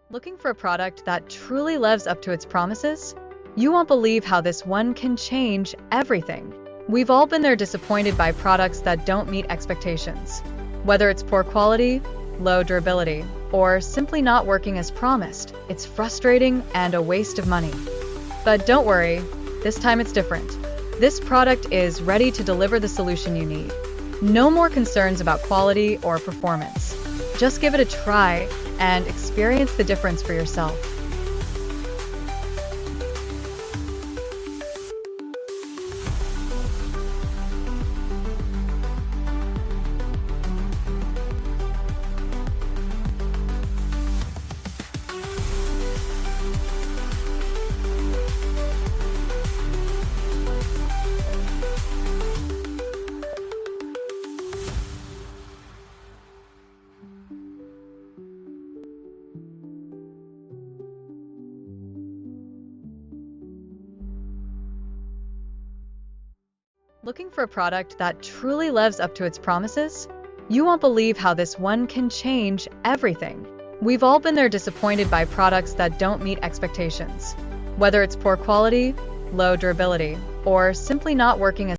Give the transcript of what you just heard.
Looking for a product that truly lives up to its promises? You won't believe how this one can change everything. We've all been there, disappointed by products that don't meet expectations. Whether it's poor quality, low durability, or simply not working as promised, it's frustrating and a waste of money. But don't worry, this time it's different. This product is ready to deliver the solution you need. No more concerns about quality or performance. Just give it a try and experience the difference for yourself. Looking for a product that truly lives up to its promises? You won't believe how this one can change everything. We've all been there, disappointed by products that don't meet expectations. Whether it's poor quality, low durability, or simply not working as